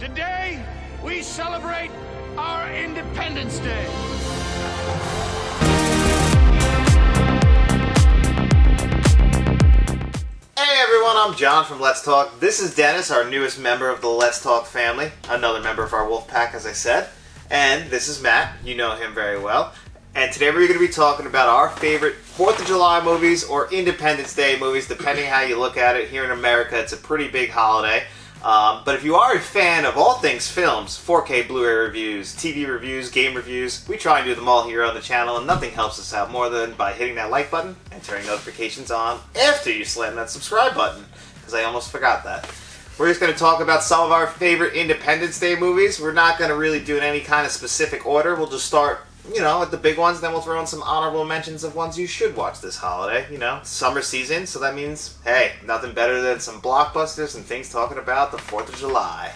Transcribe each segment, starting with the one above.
Today, we celebrate our Independence Day. Hey everyone, I'm John from Let's Talk. This is Dennis, our newest member of the Let's Talk family. Another member of our wolf pack, as I said. And this is Matt. You know him very well. And today we're going to be talking about our favorite 4th of July movies or Independence Day movies, depending how you look at it. Here in America, it's a pretty big holiday. But if you are a fan of all things films, 4K Blu-ray reviews, TV reviews, game reviews, we try and do them all here on the channel, and nothing helps us out more than by hitting that like button and turning notifications on after you slam that subscribe button, because I almost forgot that. We're just going to talk about some of our favorite Independence Day movies. We're not going to really do in any kind of specific order. We'll just start, with the big ones, then we'll throw in some honorable mentions of ones you should watch this holiday. Summer season, so that means, hey, nothing better than some blockbusters and things talking about the 4th of July.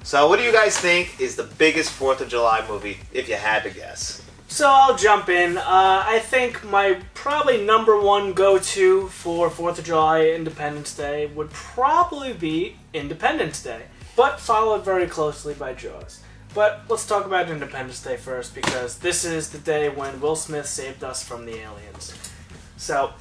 So what do you guys think is the biggest 4th of July movie, if you had to guess? So I'll jump in. I think my probably number one go-to for 4th of July Independence Day would probably be Independence Day, but followed very closely by Jaws. But let's talk about Independence Day first, because this is the day when Will Smith saved us from the aliens. So,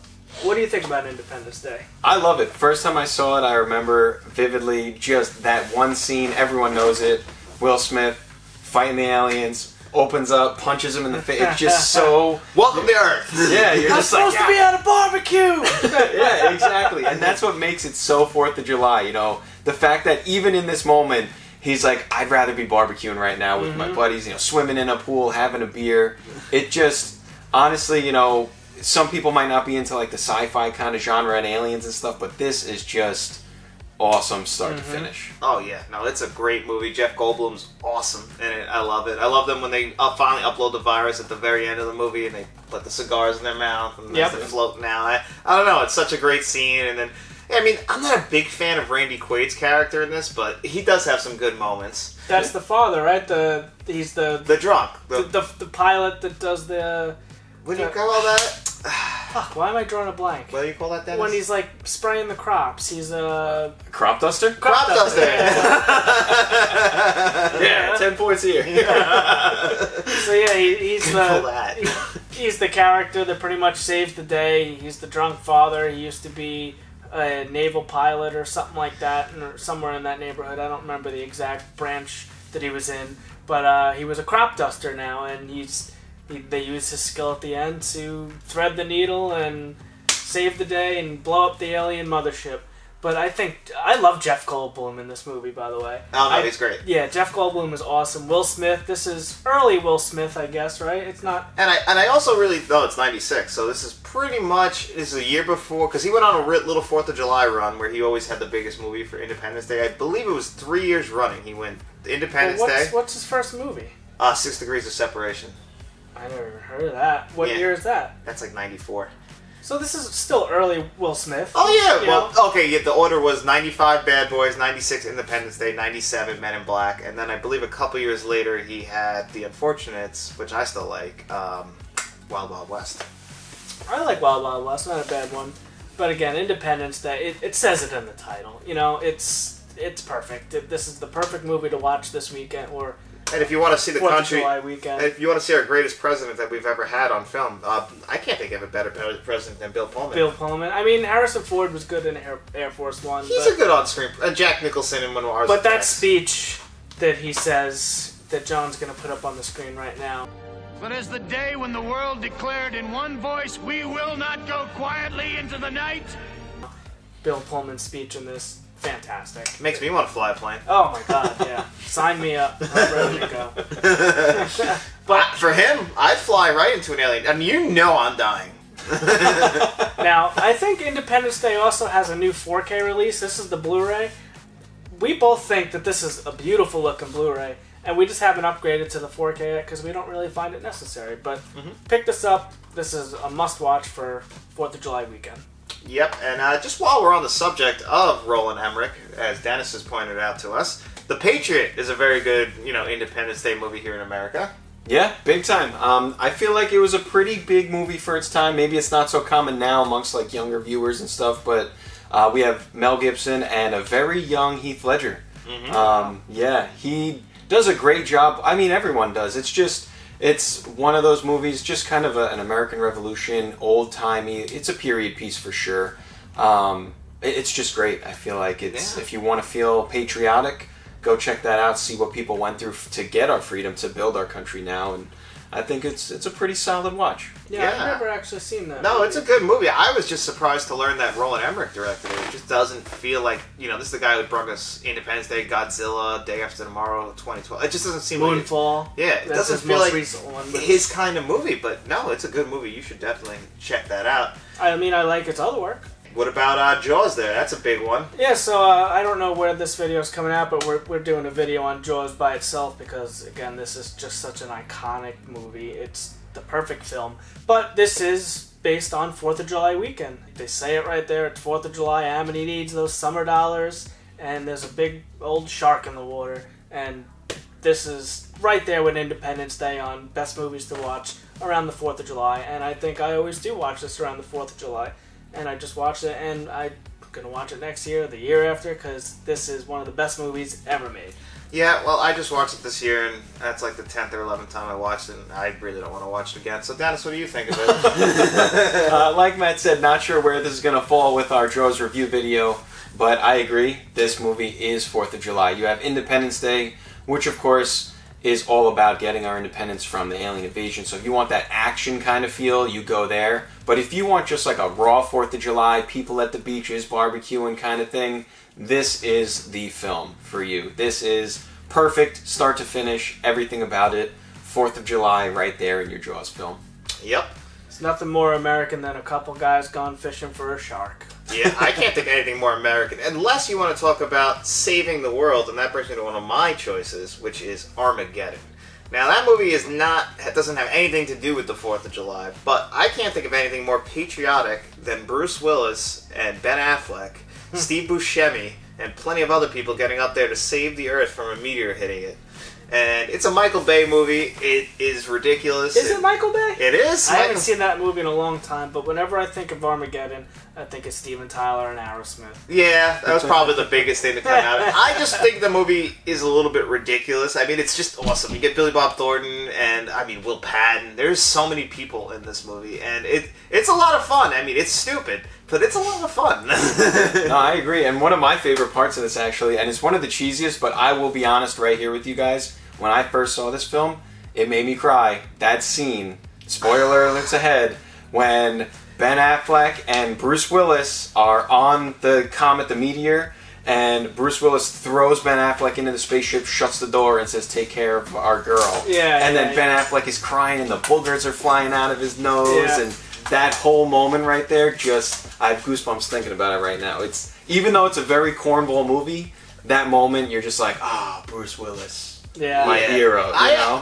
what do you think about Independence Day? I love it. First time I saw it, I remember vividly just that one scene. Everyone knows it. Will Smith fighting the aliens, opens up, punches him in the face. It's just so... Welcome to Earth! Yeah, you're I'm just supposed to be at a barbecue! Yeah, exactly. And that's what makes it so 4th of July, The fact that even in this moment, he's like, I'd rather be barbecuing right now with my buddies, swimming in a pool, having a beer. It just, honestly, some people might not be into like the sci-fi kind of genre and aliens and stuff, but this is just awesome start to finish. Oh yeah, no, it's a great movie. Jeff Goldblum's awesome in it. I love it. I love them when they finally upload the virus at the very end of the movie and they put the cigars in their mouth and they're floating out. I don't know, it's such a great scene. And then, I'm not a big fan of Randy Quaid's character in this, but he does have some good moments. That's the father, right? He's the drunk. The pilot that does the... What do you call that? Fuck, why am I drawing a blank? What do you call that, Dennis? When he's like spraying the crops. He's a... Crop duster? Crop duster! Yeah, 10 points here. So yeah, he's the character that pretty much saves the day. He's the drunk father. He used to be a naval pilot or something like that, or somewhere in that neighborhood. I don't remember the exact branch that he was in, but he was a crop duster now, and they use his skill at the end to thread the needle and save the day and blow up the alien mothership. But I love Jeff Goldblum in this movie, by the way. Oh, no, he's great. Yeah, Jeff Goldblum is awesome. Will Smith, this is early Will Smith, I guess, right? It's not... And I also really... No, it's 96, so this is pretty much... This is a year before, because he went on a little 4th of July run where he always had the biggest movie for Independence Day. I believe it was 3 years running. He went Independence Day. What's his first movie? 6 Degrees of Separation. I never heard of that. What year is that? That's like 94. So this is still early Will Smith. Oh, yeah. Well, okay, the order was 95 Bad Boys, 96 Independence Day, 97 Men in Black, and then I believe a couple years later he had The Unfortunates, which I still like, Wild Wild West. I like Wild Wild West, not a bad one. But again, Independence Day, it says it in the title. It's perfect. This is the perfect movie to watch this weekend, or... And if you want to see the 4th country, of July weekend. if you want to see our greatest president that we've ever had on film, I can't think of a better president than Bill Pullman. Bill Pullman. Harrison Ford was good in Air Force One. He's a good on-screen. Jack Nicholson in Memoirs. But that speech that he says that John's going to put up on the screen right now. But as the day when the world declared in one voice, we will not go quietly into the night. Bill Pullman's speech in this. Fantastic. Makes me want to fly a plane. Oh my god, yeah. Sign me up. I'm ready to go. But for him, I'd fly right into an alien. I'm dying. Now, I think Independence Day also has a new 4K release. This is the Blu-ray. We both think that this is a beautiful looking Blu-ray, and we just haven't upgraded to the 4K yet because we don't really find it necessary. But pick this up. This is a must-watch for 4th of July weekend. Yep, and just while we're on the subject of Roland Emmerich, as Dennis has pointed out to us, The Patriot is a very good, Independence Day movie here in America. Yeah, big time. I feel like it was a pretty big movie for its time. Maybe it's not so common now amongst younger viewers and stuff, but we have Mel Gibson and a very young Heath Ledger Yeah, he does a great job. I mean, everyone does. It's one of those movies, just kind of an American Revolution, old-timey. It's a period piece for sure. It's just great. I feel like if you want to feel patriotic, go check that out, see what people went through to get our freedom, to build our country now, and I think it's a pretty solid watch. Yeah, I've never actually seen that. No, it's a good movie. I was just surprised to learn that Roland Emmerich directed it. It just doesn't feel like, this is the guy who brought us Independence Day, Godzilla, Day After Tomorrow, 2012. It just doesn't seem Moonfall. It doesn't feel like his kind of movie, but no, it's a good movie. You should definitely check that out. I mean, I like its other work. What about Jaws there? That's a big one. Yeah, so I don't know where this video is coming out, but we're doing a video on Jaws by itself because, again, this is just such an iconic movie. It's the perfect film. But this is based on 4th of July weekend. They say it right there. It's 4th of July. Amity needs those summer dollars. And there's a big old shark in the water. And this is right there with Independence Day on best movies to watch around the 4th of July. And I think I always do watch this around the 4th of July. And I just watched it, and I'm going to watch it next year, the year after, because this is one of the best movies ever made. Yeah, well, I just watched it this year, and that's like the 10th or 11th time I watched it, and I really don't want to watch it again. So, Dennis, what do you think of it? Like Matt said, not sure where this is going to fall with our Jaws review video, but I agree, this movie is 4th of July. You have Independence Day, which, of course, is all about getting our independence from the alien invasion. So if you want that action kind of feel, you go there. But if you want just like a raw 4th of July, people at the beaches, barbecuing kind of thing, this is the film for you. This is perfect, start to finish, everything about it. 4th of July right there in your Jaws film. Yep. It's nothing more American than a couple guys gone fishing for a shark. Yeah, I can't think of anything more American. Unless you want to talk about saving the world, and that brings me to one of my choices, which is Armageddon. Now, that movie doesn't have anything to do with the 4th of July, but I can't think of anything more patriotic than Bruce Willis and Ben Affleck, Steve Buscemi, and plenty of other people getting up there to save the Earth from a meteor hitting it. And it's a Michael Bay movie. It is ridiculous. Is it Michael Bay? It is. I haven't seen that movie in a long time, but whenever I think of Armageddon, I think of Steven Tyler and Aerosmith. Yeah, that was probably the biggest thing to come out of it. I just think the movie is a little bit ridiculous. I mean, it's just awesome. You get Billy Bob Thornton and, Will Patton. There's so many people in this movie, and it's a lot of fun. I mean, it's stupid, but it's a lot of fun. No, I agree. And one of my favorite parts of this, actually, and it's one of the cheesiest, but I will be honest right here with you guys, when I first saw this film, it made me cry. That scene, spoiler alerts ahead, when Ben Affleck and Bruce Willis are on the comet, the meteor, and Bruce Willis throws Ben Affleck into the spaceship, shuts the door, and says, "Take care of our girl." Yeah. And then Ben Affleck is crying, and the boogers are flying out of his nose, and that whole moment right there, I have goosebumps thinking about it right now. Even though it's a very cornball movie, that moment, you're just like, Bruce Willis. My hero,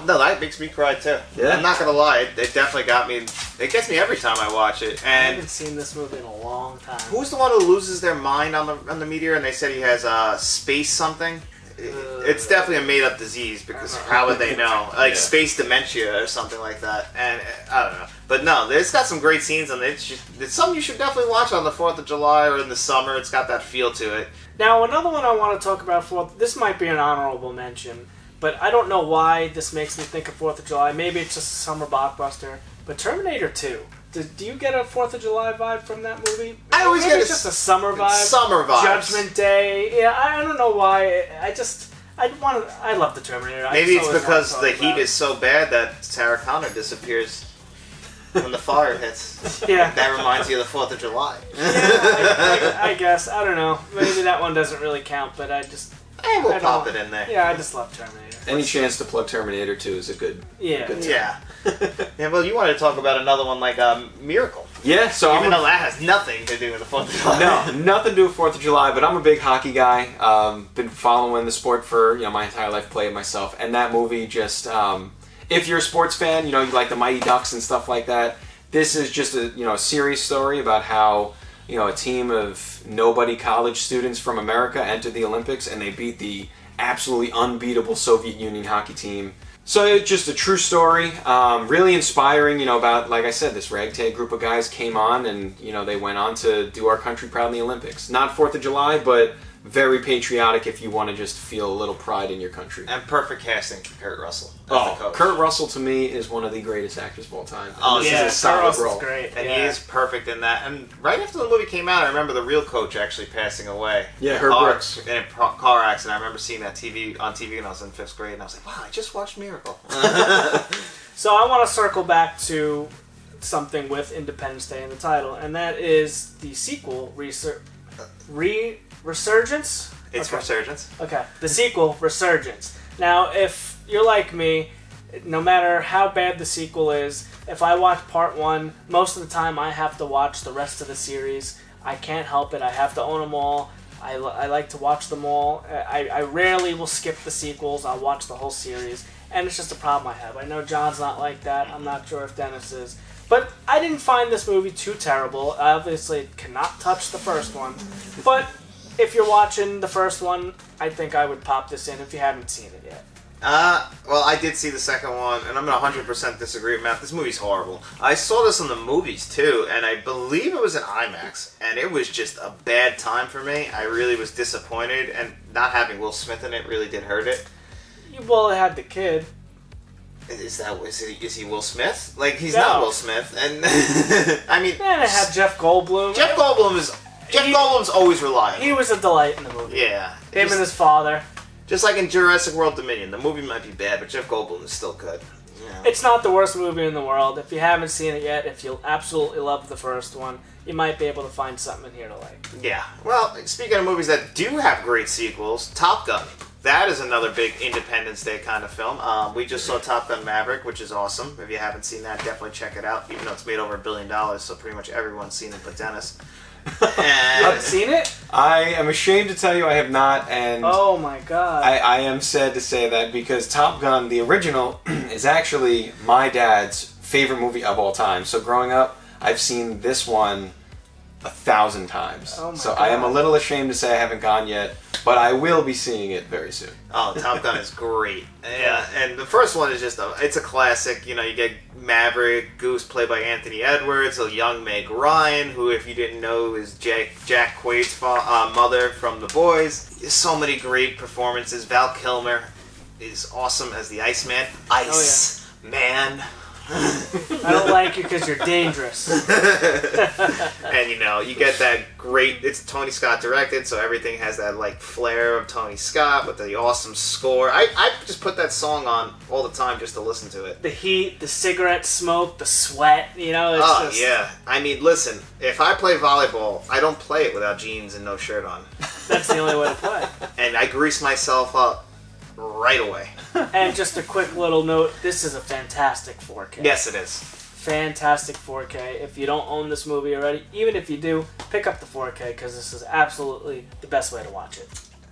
No, that makes me cry too. Yeah. I'm not gonna lie, it definitely got me. It gets me every time I watch it. And I haven't seen this movie in a long time. Who's the one who loses their mind on the meteor? And they said he has space something. It's definitely a made up disease because how would they know? Like space dementia or something like that. And I don't know. But no, it's got some great scenes on it. It's something you should definitely watch on the 4th of July or in the summer. It's got that feel to it. Now, another one I want to talk about this might be an honorable mention. But I don't know why this makes me think of 4th of July. Maybe it's just a summer blockbuster. But Terminator 2. Do you get a 4th of July vibe from that movie? I always get just a summer vibe. Summer vibe. Judgment Day. Yeah, I don't know why. I love the Terminator. Maybe it's because the heat is so bad that Sarah Connor disappears when the fire hits. Yeah. That reminds you of the 4th of July. Yeah, I guess. I don't know. Maybe that one doesn't really count, but we'll pop it in there. Yeah, I just love Terminator. Any chance to plug Terminator 2 is a good time. Yeah. Well, you wanted to talk about another one like Miracle. Yeah, so even though that has nothing to do with the 4th of July. No, nothing to do with 4th of July, but I'm a big hockey guy. Been following the sport for my entire life, play it myself, and that movie just, if you're a sports fan, you like the Mighty Ducks and stuff like that, this is just a serious story about how a team of nobody college students from America entered the Olympics and they beat the absolutely unbeatable Soviet Union hockey team. So it's just a true story, really inspiring, about, like I said, this ragtag group of guys came on and, they went on to do our country proud in the Olympics. Not 4th of July, but very patriotic if you want to just feel a little pride in your country. And perfect casting for Kurt Russell. As the Oh, coach. Kurt Russell to me is one of the greatest actors of all time. And Oh, this yeah, is a solid Kurt Russell's role. great. And yeah. he is perfect in that. And right after the movie came out, I remember the real coach actually passing away. Yeah, in a Herb car- Brooks. In a car accident. I remember seeing that on TV when I was in 5th grade, and I was like, wow, I just watched Miracle. So I want to circle back to something with Independence Day in the title, and that is the sequel, Resurgence? It's Okay. Resurgence. Okay, the sequel, Resurgence. Now, if you're like me, no matter how bad the sequel is, if I watch part one, most of the time I have to watch the rest of the series. I can't help it. I have to own them all. I like to watch them all. I rarely will skip the sequels. I'll watch the whole series. And it's just a problem I have. I know John's not like that. I'm not sure if Dennis is. But I didn't find this movie too terrible. I obviously cannot touch the first one. But if you're watching the first one, I think I would pop this in if you haven't seen it yet. Well, I did see the second one, and I'm going to 100% disagree with Matt. This movie's horrible. I saw this in the movies, too, and I believe it was in IMAX, and it was just a bad time for me. I really was disappointed, and not having Will Smith in it really did hurt it. Well, it had the kid. Is he Will Smith? Like, he's No. not Will Smith, and I mean... And it had Jeff Goldblum. Jeff Goldblum's always reliable. He was a delight in the movie. Yeah. Him and his father. Just like in Jurassic World Dominion, the movie might be bad, but Jeff Goldblum is still good. Yeah. It's not the worst movie in the world. If you haven't seen it yet, if you absolutely love the first one, you might be able to find something in here to like. Yeah. Well, speaking of movies that do have great sequels, Top Gun. That is another big Independence Day kind of film. We just saw Top Gun Maverick, which is awesome. If you haven't seen that, definitely check it out, even though it's made over $1 billion, so pretty much everyone's seen it but Dennis. You haven't seen it? I am ashamed to tell you I have not, and Oh my god. I am sad to say that because Top Gun, the original, is actually my dad's favorite movie of all time. So growing up, I've seen this one 1,000 times. Oh my so I am a God. little ashamed to say I haven't gone yet, but I will be seeing it very soon. Oh, Top Gun is great. Yeah, and the first one is just it's a classic. You know, you get Maverick, Goose played by Anthony Edwards, a young Meg Ryan, who, if you didn't know, is Jack Quaid's mother from The Boys. There's so many great performances. Val Kilmer is awesome as the Iceman. Ice Man. I don't like you because you're dangerous. And you know, you get that great, it's Tony Scott directed, so everything has that like flair of Tony Scott with the awesome score. I just put that song on all the time just to listen to it. The heat, the cigarette smoke, the sweat, you know, it's Oh just... yeah. I mean, listen, if I play volleyball, I don't play it without jeans and no shirt on. That's the only way to play. And I grease myself up right away. And just a quick little note, this is a fantastic 4K. Yes, it is. Fantastic 4K. If you don't own this movie already, even if you do, pick up the 4K because this is absolutely the best way to watch it.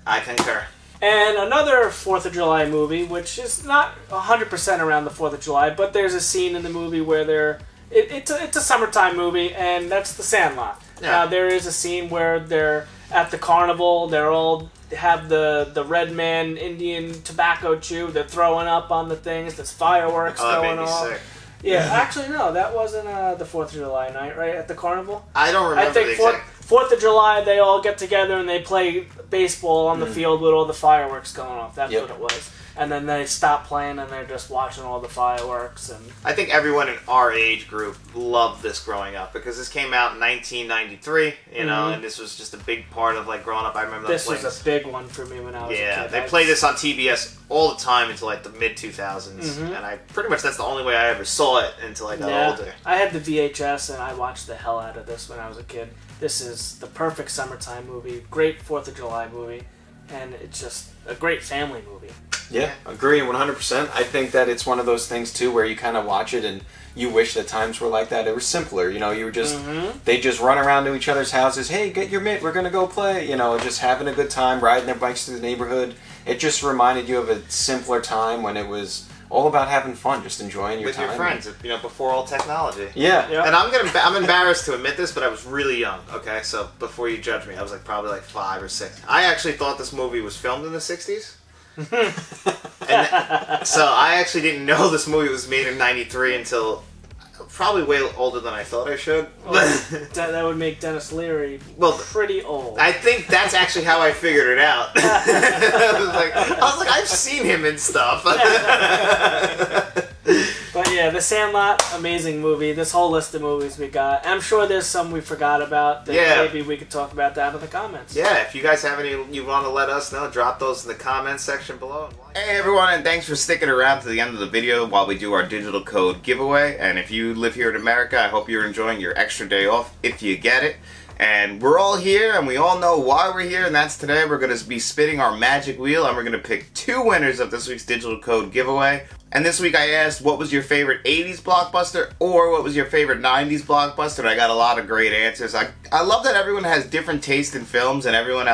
I concur. And another 4th of July movie, which is not 100% around the 4th of July, but there's a scene in the movie where it's a summertime movie, and that's the Sandlot. Yeah. Now, there is a scene where they're at the carnival, they have the red man Indian tobacco chew, they're throwing up on the things, there's fireworks Oh, that going made me off. sick. Yeah, actually, no, that wasn't the 4th of July night, right? At the carnival? I don't remember I think the exact... 4th of July, they all get together and they play baseball on the field with all the fireworks going off. That's Yep. what it was. And then they stop playing and they're just watching all the fireworks. And I think everyone in our age group loved this growing up because this came out in 1993, you know, and this was just a big part of like growing up. I remember this playing was a big one for me when I was a Yeah, kid. they played this on TBS all the time until like the mid 2000s, and I pretty much that's the only way I ever saw it until I got older. I had the VHS and I watched the hell out of this when I was a kid. This is the perfect summertime movie, great 4th of July movie, and it's just a great family movie. Yeah, agree 100%. I think that it's one of those things too where you kind of watch it and you wish that times were like that. It was simpler, you know. You were just they just run around to each other's houses. Hey, get your mitt. We're gonna go play. You know, just having a good time, riding their bikes through the neighborhood. It just reminded you of a simpler time when it was all about having fun, just enjoying your With time your friends, you know, before all technology. Yeah. Yeah. And I'm embarrassed to admit this, but I was really young. Okay, so before you judge me, I was like probably like 5 or 6. I actually thought this movie was filmed in the 60s. So I actually didn't know this movie was made in 93 until Probably way older than I thought I should. That would make Dennis Leary pretty old. I think that's actually how I figured it out. I was like, I've seen him in stuff. But yeah, The Sandlot, amazing movie. This whole list of movies we got. I'm sure there's some we forgot about that maybe we could talk about down in the comments. Yeah, if you guys have any you want to let us know, drop those in the comments section below. Hey everyone, and thanks for sticking around to the end of the video while we do our digital code giveaway. And if you live here in America, I hope you're enjoying your extra day off if you get it. And we're all here, and we all know why we're here, and that's today we're going to be spinning our magic wheel, and we're going to pick 2 winners of this week's digital code giveaway. And this week I asked, what was your favorite 80s blockbuster, or what was your favorite 90s blockbuster? And I got a lot of great answers. I love that everyone has different taste in films, and everyone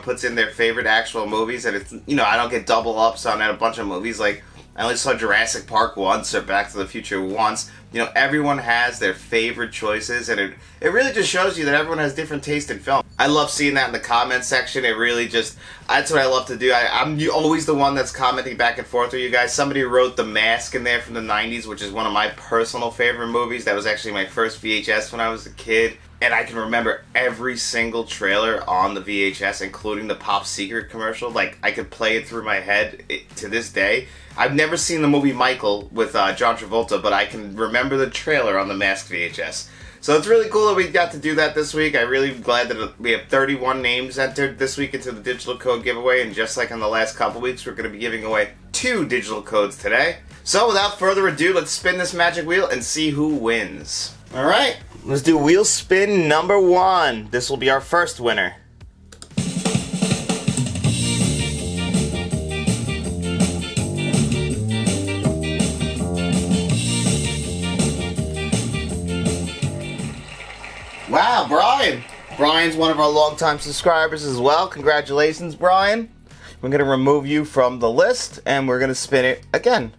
puts in their favorite actual movies, and it's, you know, I don't get double ups on a bunch of movies. Like, I only saw Jurassic Park once or Back to the Future once. You know, everyone has their favorite choices, and it really just shows you that everyone has different taste in film. I love seeing that in the comment section. It really just, that's what I love to do. I'm always the one that's commenting back and forth with you guys. Somebody wrote The Mask in there from the 90s, which is one of my personal favorite movies. That was actually my first VHS when I was a kid. And I can remember every single trailer on the VHS, including the Pop Secret commercial. Like, I could play it through my head to this day. I've never seen the movie Michael with John Travolta, but I can remember the trailer on the Mask VHS. So it's really cool that we got to do that this week. I'm really glad that we have 31 names entered this week into the digital code giveaway. And just like in the last couple weeks, we're going to be giving away 2 digital codes today. So without further ado, let's spin this magic wheel and see who wins. All right, let's do wheel spin number 1. This will be our first winner. Wow, Brian. Brian's one of our longtime subscribers as well. Congratulations, Brian. We're going to remove you from the list, and we're going to spin it again.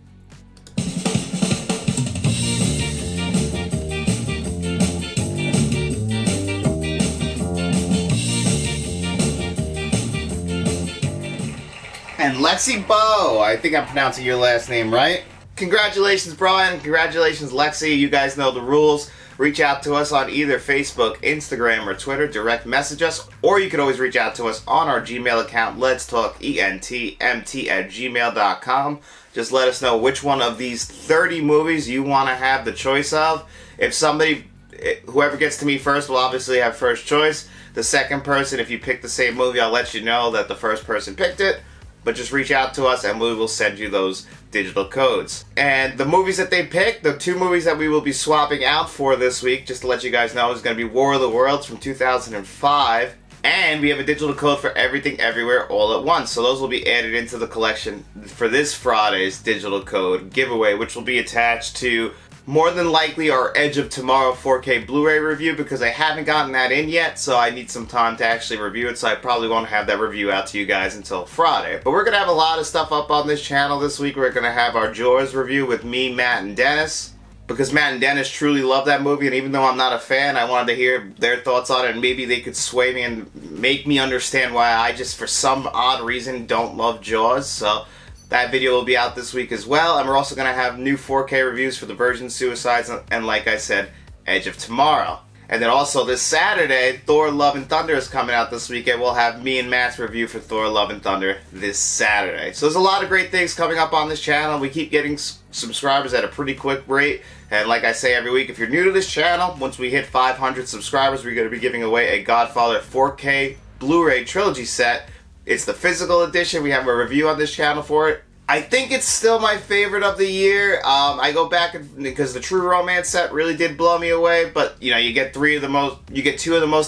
And Lexi Bow. I think I'm pronouncing your last name right. Congratulations, Brian. Congratulations, Lexi. You guys know the rules. Reach out to us on either Facebook, Instagram, or Twitter. Direct message us, or you can always reach out to us on our Gmail account, letstalkentmt@gmail.com. Just let us know which one of these 30 movies you want to have the choice of. If whoever gets to me first will obviously have first choice. The second person, if you pick the same movie, I'll let you know that the first person picked it. But just reach out to us and we will send you those digital codes. And the movies that they picked, the 2 movies that we will be swapping out for this week, just to let you guys know, is going to be War of the Worlds from 2005. And we have a digital code for Everything Everywhere All at Once. So those will be added into the collection for this Friday's digital code giveaway, which will be attached to more than likely our Edge of Tomorrow 4K Blu-ray review, because I haven't gotten that in yet, so I need some time to actually review it, so I probably won't have that review out to you guys until Friday. But we're going to have a lot of stuff up on this channel this week. We're going to have our Jaws review with me, Matt, and Dennis, because Matt and Dennis truly love that movie, and even though I'm not a fan, I wanted to hear their thoughts on it, and maybe they could sway me and make me understand why I just, for some odd reason, don't love Jaws. So that video will be out this week as well, and we're also going to have new 4K reviews for The Virgin Suicides and, like I said, Edge of Tomorrow. And then also this Saturday, Thor Love and Thunder is coming out this weekend. We'll have me and Matt's review for Thor Love and Thunder this Saturday. So there's a lot of great things coming up on this channel. We keep getting subscribers at a pretty quick rate. And like I say every week, if you're new to this channel, once we hit 500 subscribers, we're going to be giving away a Godfather 4K Blu-ray trilogy set. It's the physical edition. We have a review on this channel for it. I think it's still my favorite of the year. I go back because the True Romance set really did blow me away. But you know, you get 2 of the most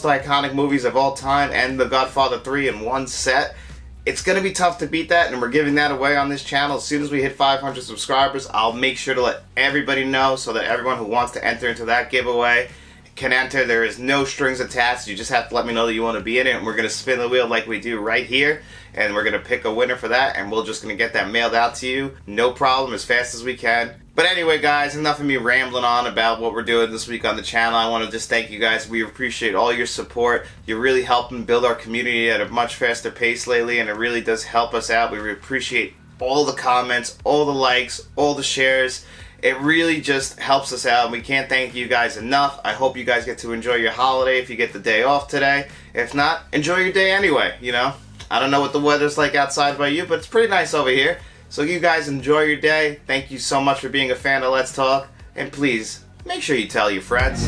iconic movies of all time and The Godfather 3 in one set. It's gonna be tough to beat that, and we're giving that away on this channel. As soon as we hit 500 subscribers, I'll make sure to let everybody know so that everyone who wants to enter into that giveaway can enter. There is no strings attached. You just have to let me know that you want to be in it, and we're going to spin the wheel like we do right here, and we're going to pick a winner for that, and we're just going to get that mailed out to you, no problem, as fast as we can. But anyway, guys, enough of me rambling on about what we're doing this week on the channel. I want to just thank you guys. We appreciate all your support. You're really helping build our community at a much faster pace lately, and it really does help us out. We appreciate all the comments, all the likes, all the shares. It really just helps us out, and we can't thank you guys enough. I hope you guys get to enjoy your holiday if you get the day off today. If not, enjoy your day anyway, you know? I don't know what the weather's like outside by you, but it's pretty nice over here. So you guys enjoy your day. Thank you so much for being a fan of Let's Talk. And please, make sure you tell your friends.